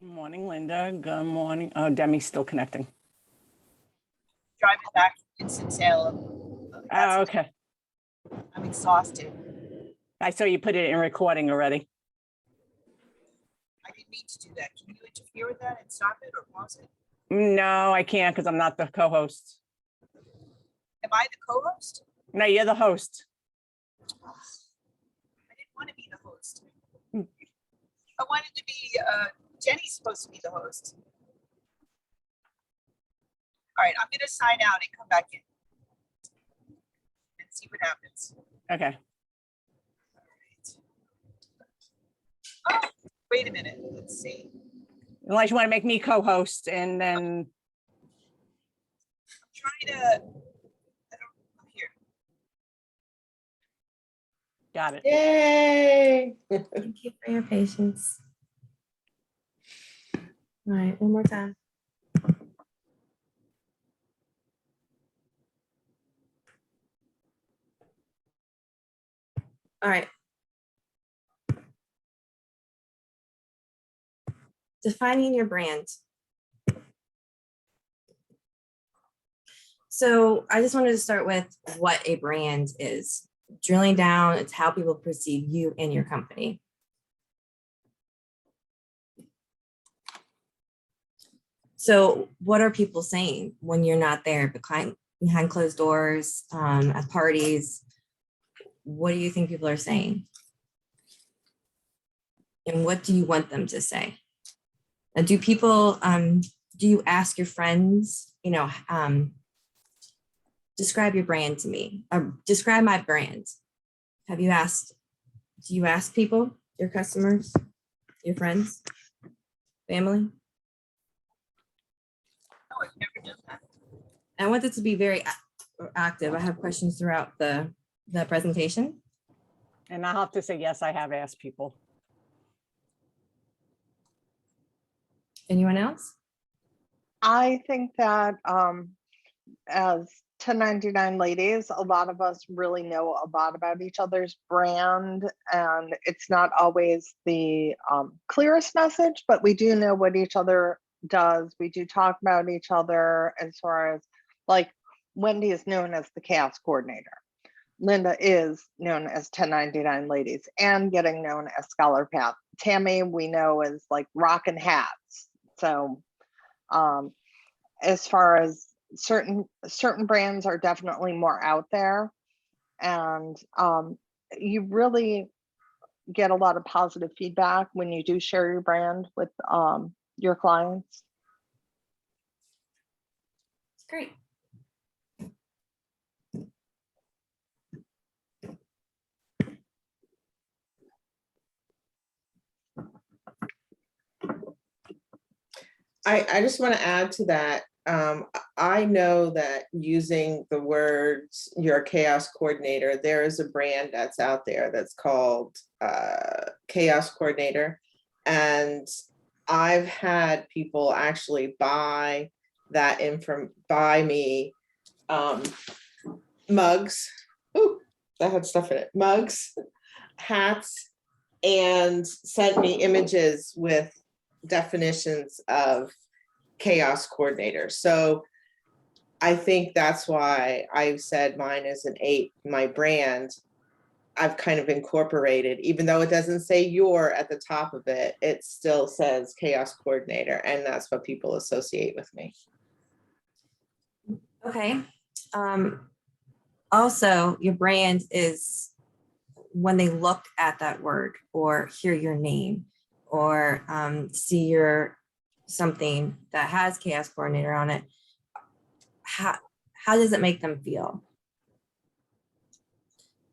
Good morning, Linda. Good morning. Oh, Demi's still connecting. Driving back from Winston-Salem. Oh, okay. I'm exhausted. I saw you put it in recording already. I didn't mean to do that. Can you interfere with that and stop it or pause it? No, I can't because I'm not the co-host. Am I the co-host? No, you're the host. I didn't want to be the host. I wanted to be, Jenny's supposed to be the host. All right, I'm going to sign out and come back in and see what happens. Okay. All right. Oh, wait a minute. Let's see. Unless you want to make me co-host and then. I'm trying to, I'm here. Got it. Yay! Thank you for your patience. All right, one more time. All right. Defining your brand. So I just wanted to start with what a brand is. Drilling down, it's how people perceive you and your company. So what are people saying when you're not there behind closed doors, at parties? What do you think people are saying? And what do you want them to say? And do people, do you ask your friends, describe your brand to me, describe my brand? Do you ask people, your customers, your friends, family? No, I've never done that. I want it to be very active. I have questions throughout the presentation. And I'll have to say, yes, I have asked people. Anyone else? I think that as 1099 ladies, a lot of us really know a lot about each other's brand, and it's not always the clearest message, but we do know what each other does. We do talk about each other as far as, like, Wendy is known as the chaos coordinator. Linda is known as 1099 ladies and getting known as Scholar Path. Tammy, we know as like rockin' hats. So as far as certain brands are definitely more out there, and you really get a lot of positive feedback when you do share your brand with your clients. Great. I just want to add to that. I know that using the words "you're a chaos coordinator," there is a brand that's out there that's called Chaos Coordinator, and I've had people actually buy me mugs. Ooh, that had stuff in it. Mugs, hats, and sent me images with definitions of chaos coordinator. So I think that's why I've said mine is an 8. My brand, I've kind of incorporated, even though it doesn't say "your" at the top of it, it still says chaos coordinator, and that's what people associate with me. Okay. Also, your brand is when they look at that word or hear your name or see your something that has chaos coordinator on it, how does it make them feel?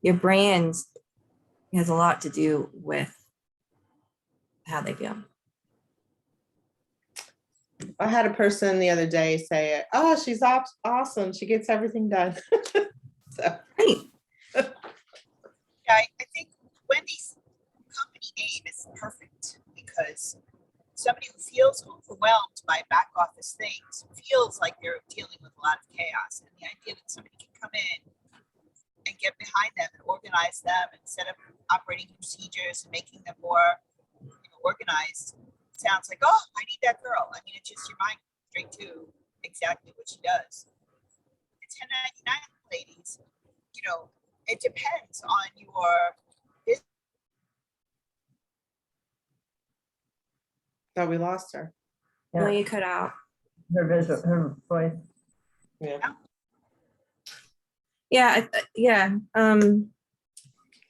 Your brand has a lot to do with how they feel. I had a person the other day say, "Oh, she's awesome. She gets everything done." So. Great. Yeah, I think Wendy's company name is perfect because somebody who feels overwhelmed by back office things feels like they're dealing with a lot of chaos. And the idea that somebody can come in and get behind them and organize them and set up operating procedures and making them more organized sounds like, oh, I need that girl. I mean, it's just your mind straight to exactly what she does. The 1099 ladies, you know, it depends on your business. Thought we lost her. Well, you cut out. Her voice. Yeah. Yeah, yeah.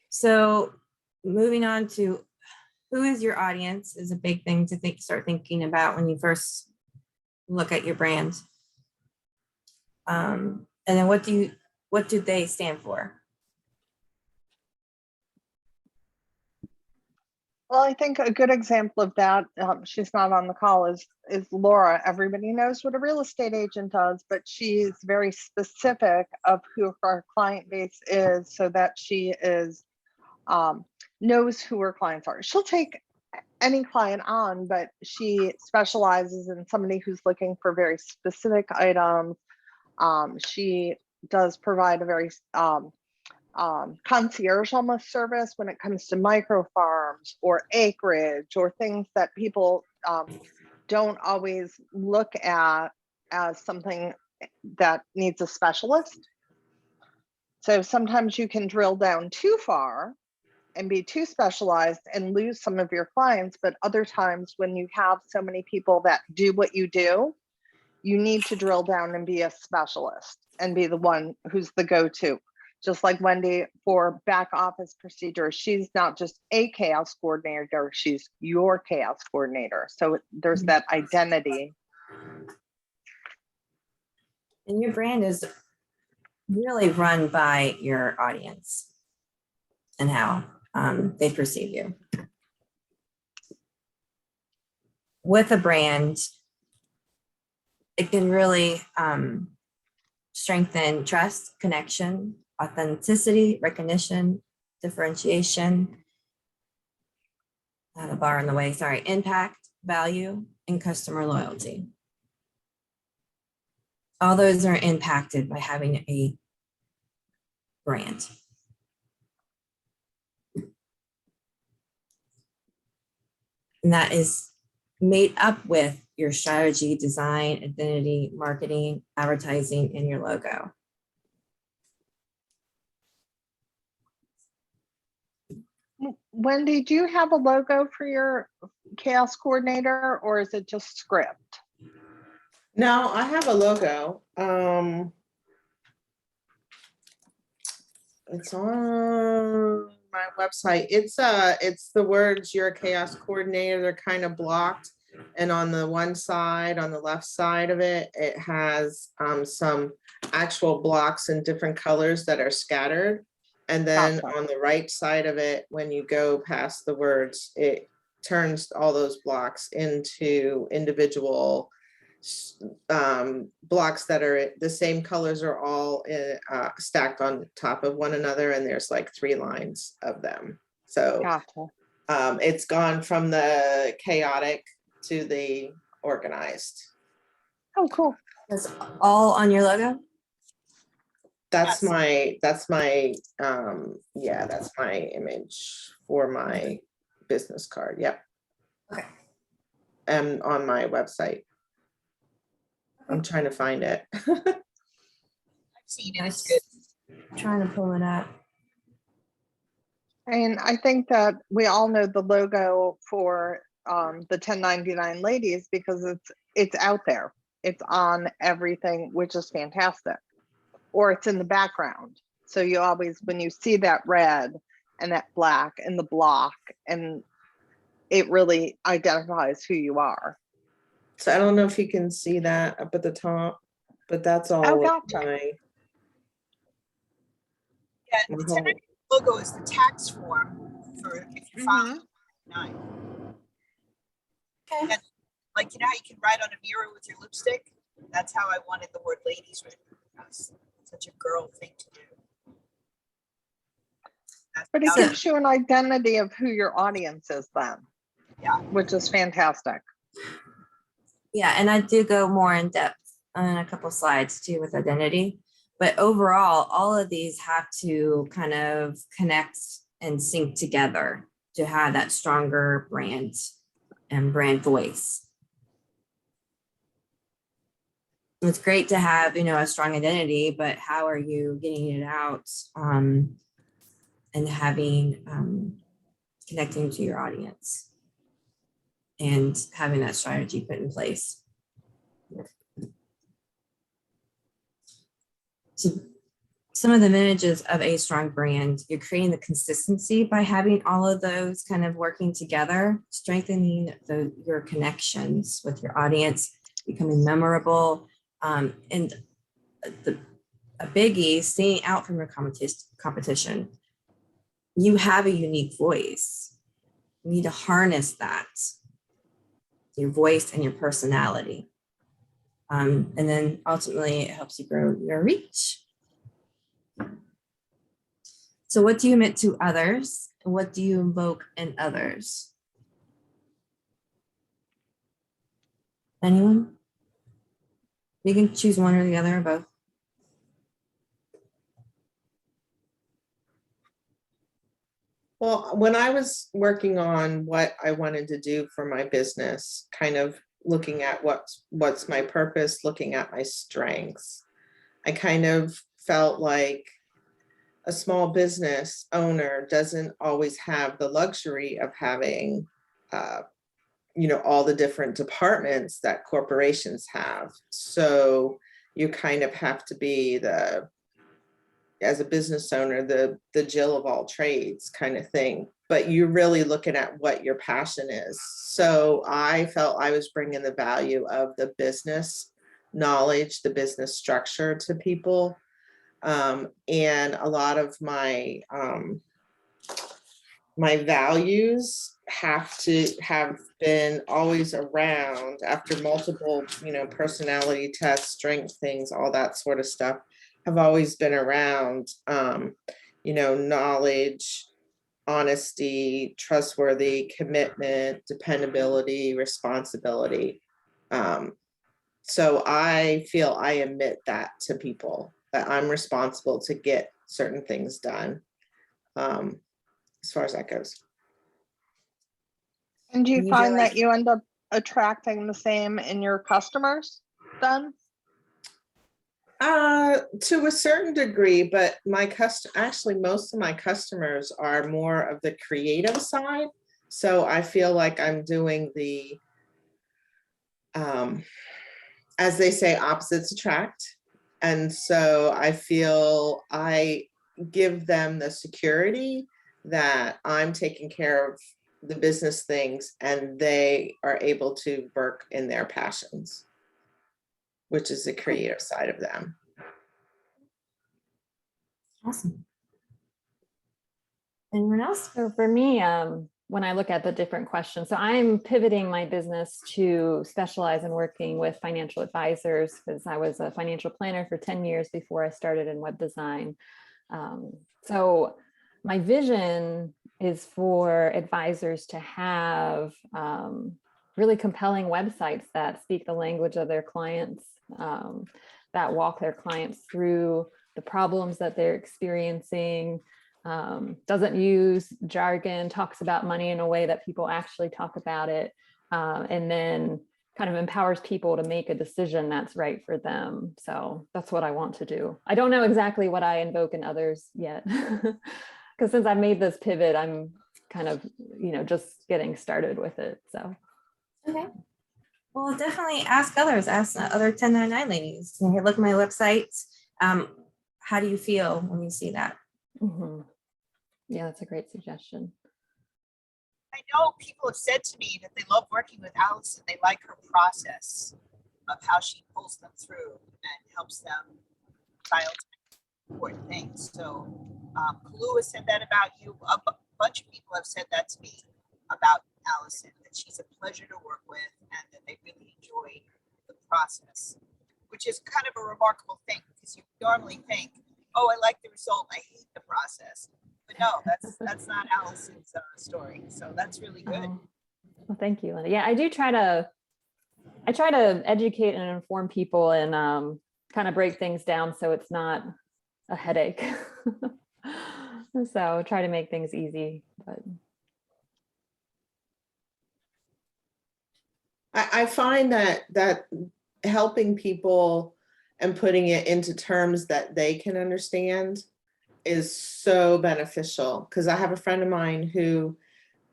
So moving on to who is your audience is a big thing to start thinking about when you first look at your brand. And then what do they stand for? Well, I think a good example of that, she's not on the call, is Laura. Everybody knows what a real estate agent does, but she's very specific of who her client base is, so that she is knows who her clients are. She'll take any client on, but she specializes in somebody who's looking for very specific items. She does provide a very concierge almost service when it comes to micro farms or acreage or things that people don't always look at as something that needs a specialist. So sometimes you can drill down too far and be too specialized and lose some of your clients. But other times when you have so many people that do what you do, you need to drill down and be a specialist and be the one who's the go-to. Just like Wendy for back office procedures, she's not just a chaos coordinator, she's your chaos coordinator. So there's that identity. And your brand is really run by your audience and how they perceive you. With a brand, it can really strengthen trust, connection, authenticity, recognition, differentiation, not a bar in the way, sorry, impact, value, and customer loyalty. All those are impacted by having a brand. And that is made up with your strategy, design, identity, marketing, advertising, and your logo. Wendy, do you have a logo for your chaos coordinator, or is it just script? No, I have a logo. It's on my website. It's the words "you're a chaos coordinator." They're kind of blocked, and on the one side, on the left side of it, it has some actual blocks in different colors that are scattered. And then Gotcha. on the right side of it, when you go past the words, it turns all those blocks into individual blocks that are the same colors, are all stacked on top of one another, and there's like 3 lines of them. So Gotcha. it's gone from the chaotic to the organized. Oh, cool. That's all on your logo? That's Yes. yeah, that's my image for my business card. Yep. Okay. And on my website. I'm trying to find it. I've seen it. It's good. Trying to pull it up. And I think that we all know the logo for the 1099 ladies because it's out there. It's on everything, which is fantastic. Or it's in the background. So you always, when you see that red and that black and the block, and it really identifies who you are. So I don't know if you can see that up at the top, but that's all. Oh, of gotcha. my- Yeah, my the whole- 1099 logo is the tax form for if you file 9. Okay. And like, you know how you can write on a mirror with your lipstick? That's how I wanted the word ladies written. That's such a girl thing to do. But it That's- gives you an identity of who your audience is then. Yeah. Which is fantastic. Yeah, and I do go more in depth on a couple slides too with identity. But overall, all of these have to kind of connect and sync together to have that stronger brand and brand voice. It's great to have, a strong identity, but how are you getting it out, and having, connecting to your audience and having that strategy put in place? So some of the advantages of a strong brand, you're creating the consistency by having all of those kind of working together, strengthening your connections with your audience, becoming memorable, and a biggie, staying out from your competition. You have a unique voice. You need to harness that, your voice and your personality. And then ultimately it helps you grow your reach. So what do you emit to others? And what do you invoke in others? Anyone? You can choose one or the other or both. Well, when I was working on what I wanted to do for my business, kind of looking at what's my purpose, looking at my strengths, I kind of felt like a small business owner doesn't always have the luxury of having, all the different departments that corporations have. So you kind of have to be as a business owner, the Jill of all trades kind of thing, but you're really looking at what your passion is. So I felt I was bringing the value of the business knowledge, the business structure to people. And a lot of my values have been always around after multiple, personality tests, strength things, all that sort of stuff have always been around, knowledge, honesty, trustworthy, commitment, dependability, responsibility. So I feel I admit that to people, that I'm responsible to get certain things done, as far as that goes. And do you You find feel that like- you end up attracting the same in your customers then? To a certain degree, but actually most of my customers are more of the creative side. So I feel like I'm doing the, as they say, opposites attract. And so I feel I give them the security that I'm taking care of the business things and they are able to work in their passions, which is the creative side of them. Awesome. Anyone else? So for me, when I look at the different questions, so I'm pivoting my business to specialize in working with financial advisors because I was a financial planner for 10 years before I started in web design. So my vision is for advisors to have really compelling websites that speak the language of their clients, that walk their clients through the problems that they're experiencing, doesn't use jargon, talks about money in a way that people actually talk about it, and then kind of empowers people to make a decision that's right for them. So that's what I want to do. I don't know exactly what I invoke in others yet, because since I've made this pivot, I'm kind of, just getting started with it. So. Okay. Well, definitely ask others, ask the other 1099 ladies. Hey, look at my website. How do you feel when you see that? Mm-hmm. Yeah, that's a great suggestion. I know people have said to me that they love working with Allison. They like her process of how she pulls them through and helps them prioritize important things. So Kalu has said that about you. A bunch of people have said that to me about Allison, that she's a pleasure to work with and that they really enjoy the process, which is kind of a remarkable thing because you normally think, oh, I like the result, I hate the process. But no, that's not Allison's story. So that's really good. Oh, well, thank you, Linda. Yeah, I try to educate and inform people and kind of break things down so it's not a headache. So try to make things easy. But I find that helping people and putting it into terms that they can understand is so beneficial. Because I have a friend of mine who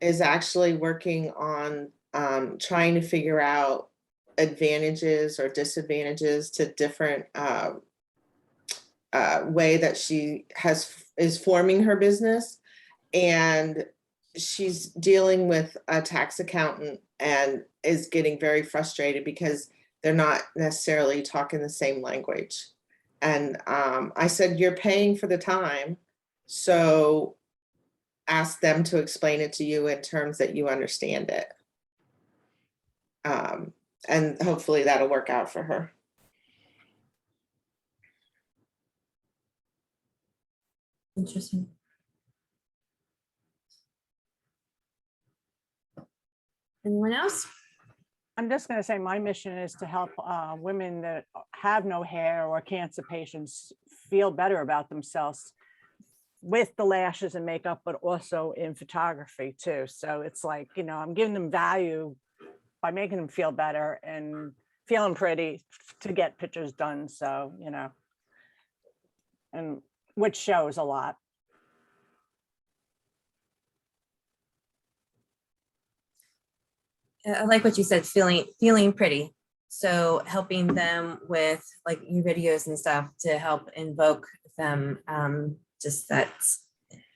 is actually working on trying to figure out advantages or disadvantages to different way that she is forming her business. And she's dealing with a tax accountant and is getting very frustrated because they're not necessarily talking the same language. And I said, you're paying for the time, so ask them to explain it to you in terms that you understand it. And hopefully that'll work out for her. Interesting. Anyone else? I'm just going to say my mission is to help women that have no hair or cancer patients feel better about themselves with the lashes and makeup, but also in photography too. So it's like, you know, I'm giving them value by making them feel better and feeling pretty to get pictures done. So, you know, and which shows a lot. I like what you said, feeling pretty. So helping them with like your videos and stuff to help invoke them,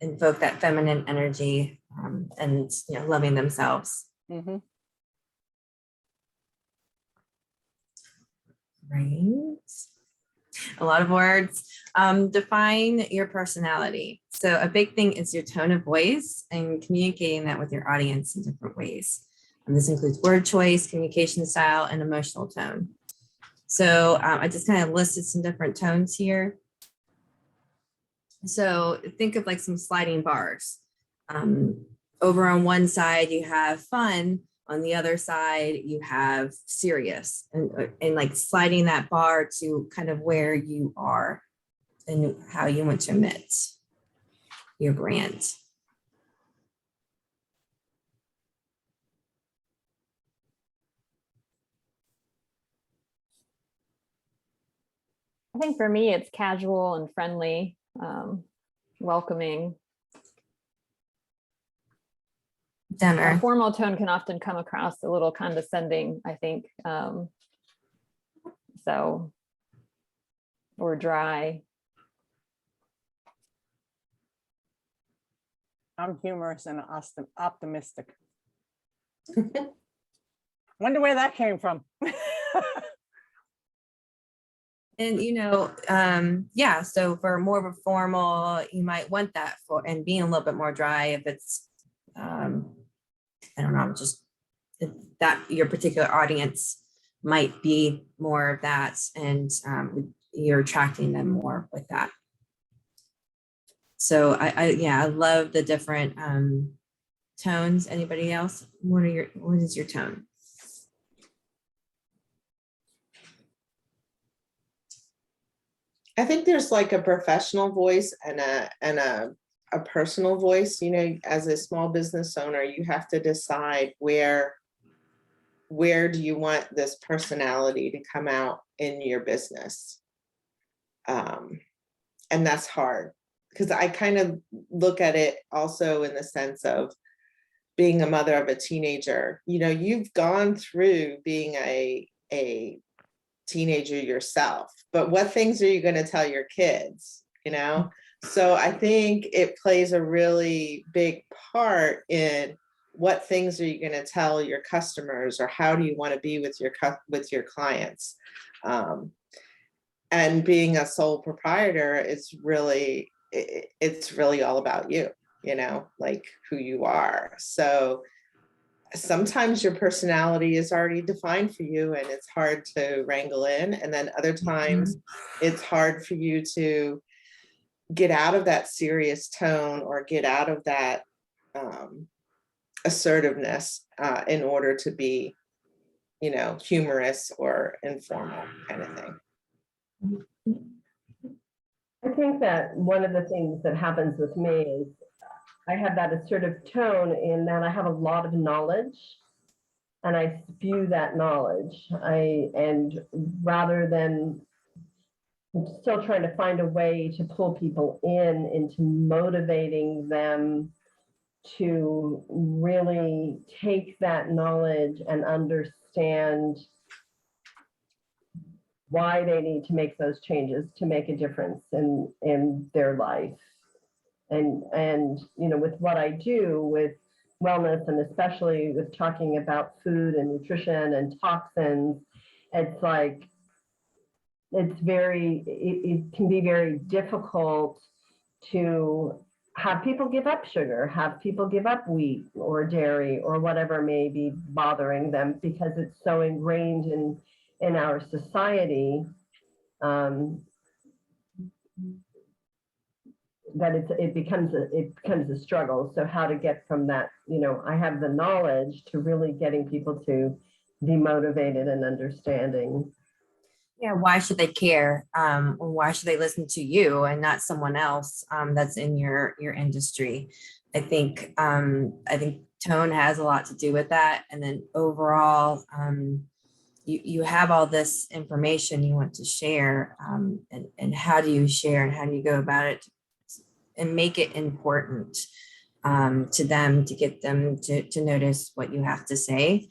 invoke that feminine energy, and you know, loving themselves. Mhm. Right. A lot of words. Define your personality. So a big thing is your tone of voice and communicating that with your audience in different ways. And this includes word choice, communication style, and emotional tone. So I just kind of listed some different tones here. So think of like some sliding bars. Over on one side, you have fun. On the other side, you have serious, and like sliding that bar to kind of where you are and how you want to emit your brand. I think for me, it's casual and friendly, welcoming. Down A earth. formal tone can often come across a little condescending, I think. So, or dry. I'm humorous and optimistic. Wonder where that came from. And you know, yeah, so for more of a formal, you might want that for, and being a little bit more dry if it's, I don't know, just that your particular audience might be more of that, and you're attracting them more with that. So I love the different tones. Anybody else? What is your tone? I think there's like a professional voice and a personal voice. You know, as a small business owner, you have to decide where do you want this personality to come out in your business. And that's hard because I kind of look at it also in the sense of being a mother of a teenager. You know, you've gone through being a teenager yourself, but what things are you going to tell your kids, you know? So I think it plays a really big part in what things are you going to tell your customers, or how do you want to be with your clients. And being a sole proprietor is really, it's really all about you, you know, like who you are. So sometimes your personality is already defined for you and it's hard to wrangle in. And then other times it's hard for you to get out of that serious tone or get out of that assertiveness in order to be, you know, humorous or informal kind of thing. I think that one of the things that happens with me is I have that assertive tone in that I have a lot of knowledge. and I spew that knowledge. And rather than still trying to find a way to pull people into motivating them to really take that knowledge and understand why they need to make those changes to make a difference in their life. And you know, with what I do with wellness, and especially with talking about food and nutrition and toxins, it's like it can be very difficult to have people give up sugar, have people give up wheat or dairy or whatever may be bothering them, because it's so ingrained in our society, that it becomes a struggle. So how to get from that, you know, I have the knowledge to really getting people to be motivated and understanding. Yeah, why should they care? Or why should they listen to you and not someone else that's in your industry? I think tone has a lot to do with that. And then overall, you have all this information you want to share, and how do you share and how do you go about it and make it important to them, to get them to notice what you have to say.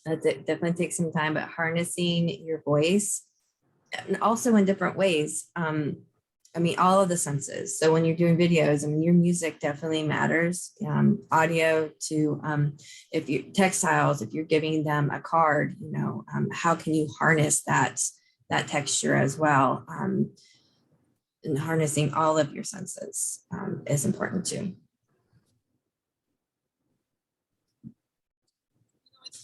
That definitely takes some time, but harnessing your voice, and also in different ways. I mean, all of the senses. So when you're doing videos, I mean, your music definitely matters. Audio to, if you textiles, if you're giving them a card, you know, how can you harness that texture as well? And harnessing all of your senses is important too.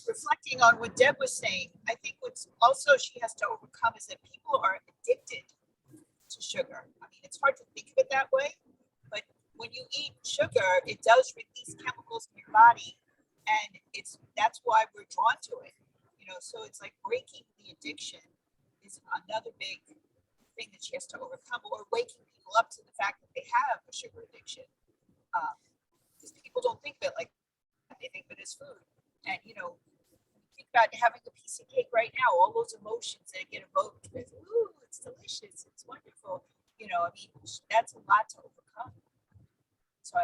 Reflecting on what Deb was saying, I think what's also she has to overcome is that people are addicted to sugar. I mean, it's hard to think of it that way, but when you eat sugar, it does release chemicals in your body, and that's why we're drawn to it. You know, so it's like breaking the addiction is another big thing that she has to overcome, or waking people up to the fact that they have a sugar addiction. Because people don't think of it like that. They think of it as food. And, you know, think about having a piece of cake right now, all those emotions that get evoked with, ooh, it's delicious, it's wonderful. You know, I mean, that's a lot to overcome. So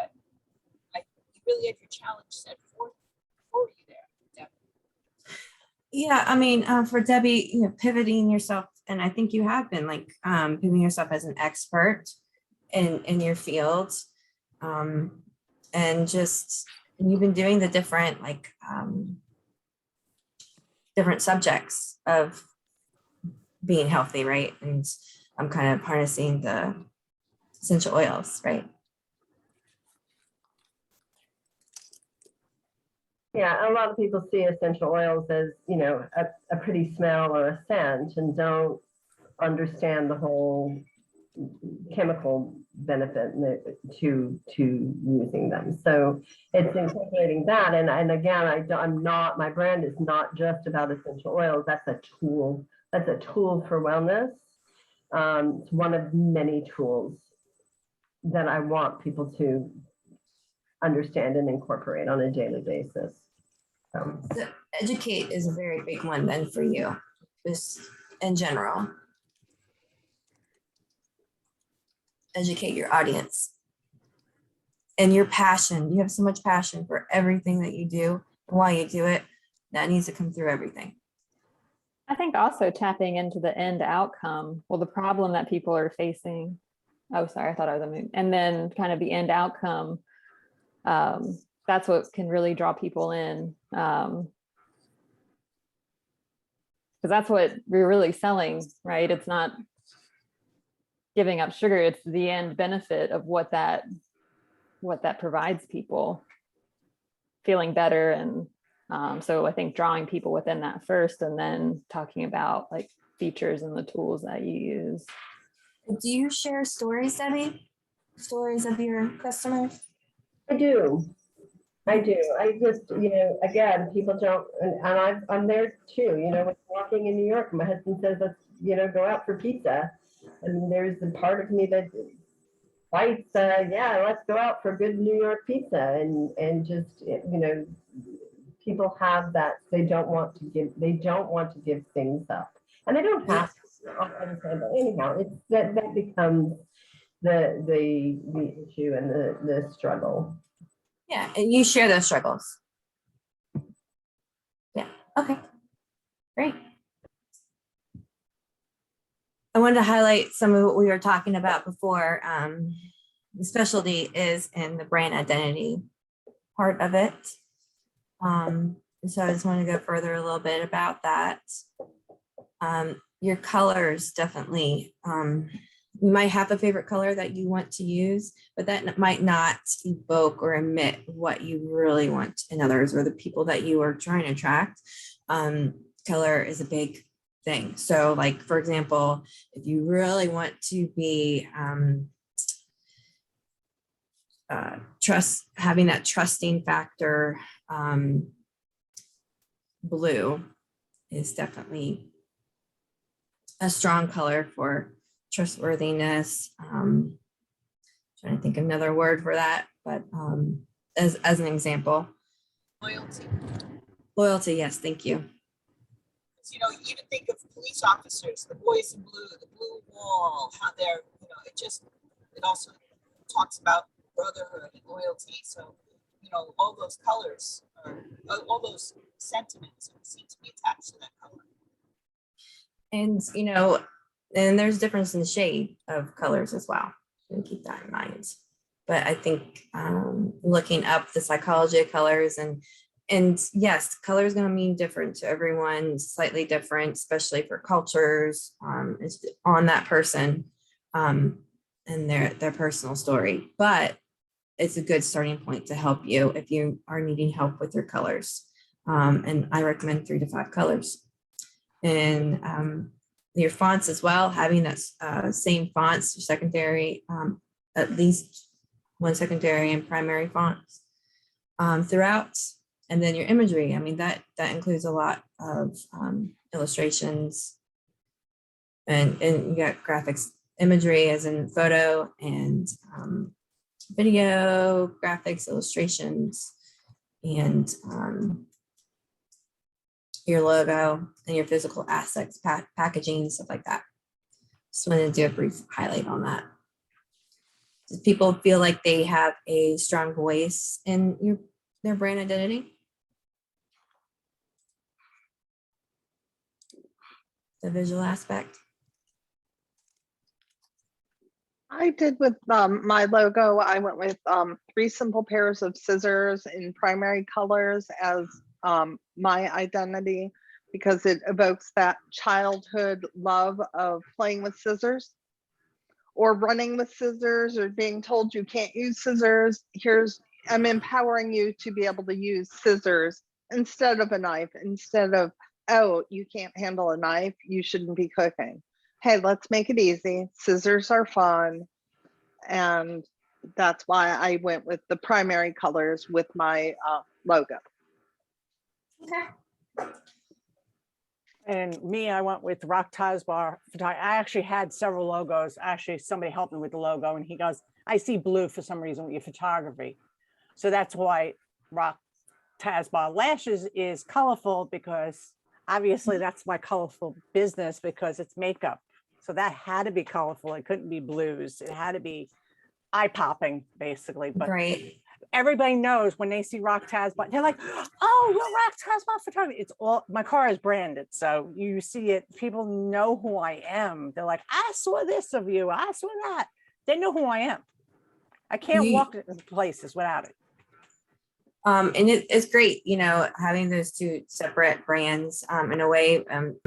you really have your challenge set for you there, Deb. Yeah, I mean, for Debbie, you know, pivoting yourself, and I think you have been like pivoting yourself as an expert in your field, and just you've been doing the different different subjects of being healthy, right? And I'm kind of harnessing the essential oils, right? Yeah, a lot of people see essential oils as, you know, a pretty smell or a scent, and don't understand the whole chemical benefit to using them. So it's incorporating that. And again, I'm not, my brand is not just about essential oils. That's a tool. That's a tool for wellness. It's one of many tools that I want people to understand and incorporate on a daily basis. So educate is a very big one then for you, just in general. Educate your audience and your passion. You have so much passion for everything that you do, and why you do it. That needs to come through everything. I think also tapping into the end outcome, well, the problem that people are facing. Oh, sorry, I thought I was on mute. And then kind of the end outcome. That's what can really draw people in. Because that's what we're really selling, right? It's not giving up sugar, it's the end benefit of what that provides people, feeling better. And so I think drawing people within that first, and then talking about like features and the tools that you use. Do you share stories, Debbie? Stories of your customers? I do. I just, you know, again, people don't, and I'm there too, you know, when walking in New York, my husband says, let's, you know, go out for pizza. And there's a part of me that fights, yeah, let's go out for good New York pizza, and just, you know, people have that, they don't want to give things up. And they don't have to, all the time, but anyhow, it's that becomes the issue and the struggle. Yeah, and you share those struggles. Yeah, okay, great. I wanted to highlight some of what we were talking about before. The specialty is in the brand identity part of it. So I just want to go further a little bit about that. Your colors definitely, you might have a favorite color that you want to use, but that might not evoke or emit what you really want in others or the people that you are trying to attract. Color is a big thing. So like, for example, if you really want to be having that trusting factor, blue is definitely a strong color for trustworthiness. Trying to think another word for that, but as an example. Loyalty, yes, thank you. You know, you even think of police officers, the boys in blue, the blue wall, how they're, you know, it also talks about brotherhood and loyalty. So, you know, all those colors, all those sentiments seem to be attached to that color. And, you know, and there's difference in the shade of colors as well. And keep that in mind. But I think looking up the psychology of colors and yes, color is going to mean different to everyone, slightly different, especially for cultures, it's on that person and their personal story. But it's a good starting point to help you if you are needing help with your colors. And I recommend 3 to 5 colors. And your fonts as well, having that same fonts, secondary, at least one secondary and primary fonts throughout. And then your imagery, I mean, that includes a lot of illustrations and you got graphics imagery as in photo and video, graphics, illustrations, and your logo and your physical assets, packaging, stuff like that. Just wanted to do a brief highlight on that. Do people feel like they have a strong voice in their brand identity? The visual aspect? I did with my logo. I went with 3 simple pairs of scissors in primary colors as my identity because it evokes that childhood love of playing with scissors or running with scissors or being told you can't use scissors. I'm empowering you to be able to use scissors instead of a knife, instead of, oh, you can't handle a knife, you shouldn't be cooking. Hey, let's make it easy. Scissors are fun. And that's why I went with the primary colors with my logo. Okay. And me, I went with Rock Tasbar. I actually had several logos. Actually, somebody helped me with the logo and he goes, I see blue for some reason with your photography. So that's why Rock Tasbar Lashes is colorful because obviously that's my colorful business because it's makeup. So that had to be colorful. It couldn't be blues. It had to be eye-popping, basically. But Right. everybody knows when they see Rock Tasbar, they're like, oh, you're Rock Tasbar photography. It's all, my car is branded. So you see it, people know who I am. They're like, I saw this of you. I saw that. They know who I am. I can't walk in places without it. And it's great, you know, having those 2 separate brands in a way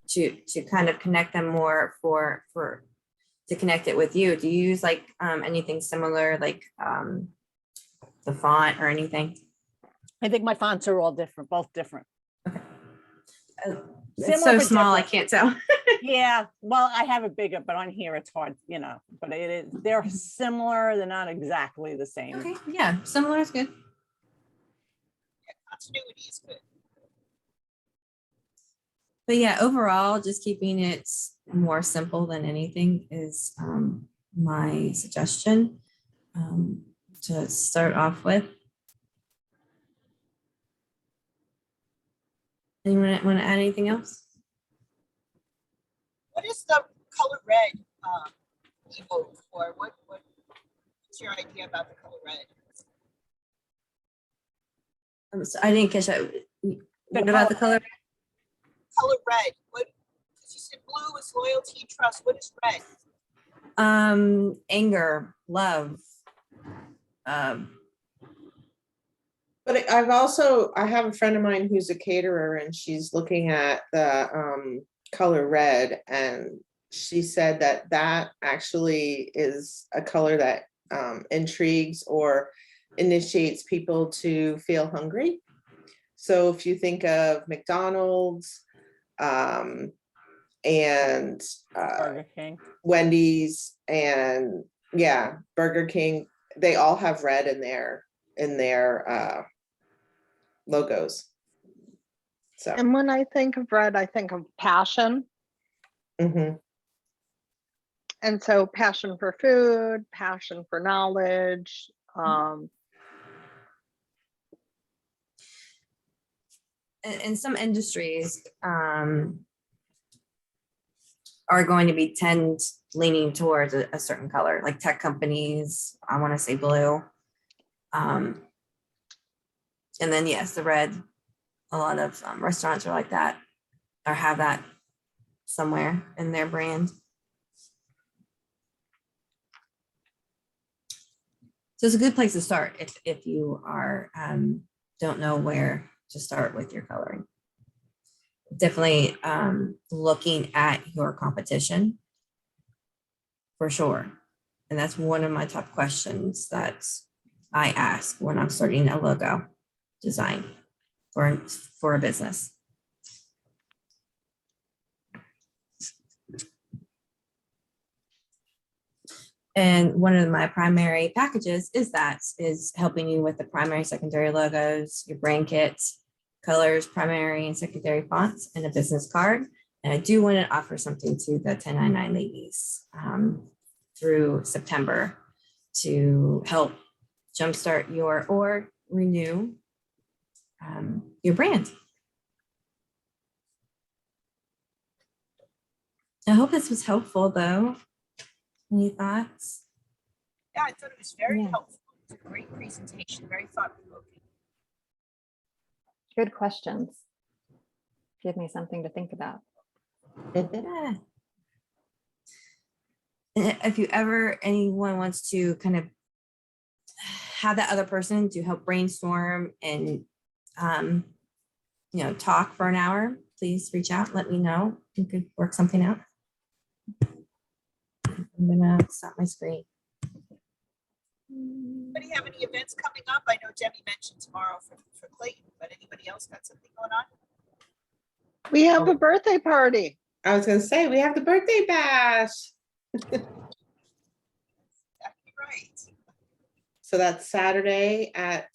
to kind of connect them more to connect it with you. Do you use like anything similar, like the font or anything? I think my fonts are all different, both different. Okay. It's Similar, so but small, I different. can't tell. Yeah, well, I have it bigger, but on here it's hard, you know, but they're similar. They're not exactly the same. Okay, yeah, similar is good. Continuity is good. But yeah, overall, just keeping it more simple than anything is my suggestion to start off with. Anyone want to add anything else? What is the color red evoke, or what's your idea about the color red? So I didn't catch that. What about the color? Color red. What? Because you said blue is loyalty and trust. What is red? Anger, love. But I have a friend of mine who's a caterer, and she's looking at the color red, and she said that actually is a color that intrigues or initiates people to feel hungry. So if you think of McDonald's and Burger King. Wendy's and Burger King, they all have red in their logos. So And when I think of red, I think of passion. mhm. And so passion for food, passion for knowledge. In some industries are going to be leaning towards a certain color, like tech companies, I want to say blue. And then yes, the red, a lot of restaurants are like that or have that somewhere in their brand. So it's a good place to start if you are don't know where to start with your coloring. Definitely looking at your competition for sure. And that's one of my top questions that I ask when I'm starting a logo design for a business. And one of my primary packages is helping you with the primary, secondary logos, your brand kits, colors, primary and secondary fonts, and a business card. And I do want to offer something to the 1099 ladies through September to help jumpstart or renew your brand. I hope this was helpful though. Any thoughts? Yeah, I thought it was very Yeah. helpful. It was a great presentation, very thought-provoking. Good questions. Give me something to think about. Yeah. And if anyone wants to kind of have that other person to help brainstorm and talk for an hour, please reach out, let me know. We could work something out. I'm gonna stop my screen. Anybody have any events coming up? I know Debbie mentioned tomorrow for Clayton, but anybody else got something going on? We have a birthday party. I was gonna say, we have the birthday bash. Exactly right. So that's Saturday at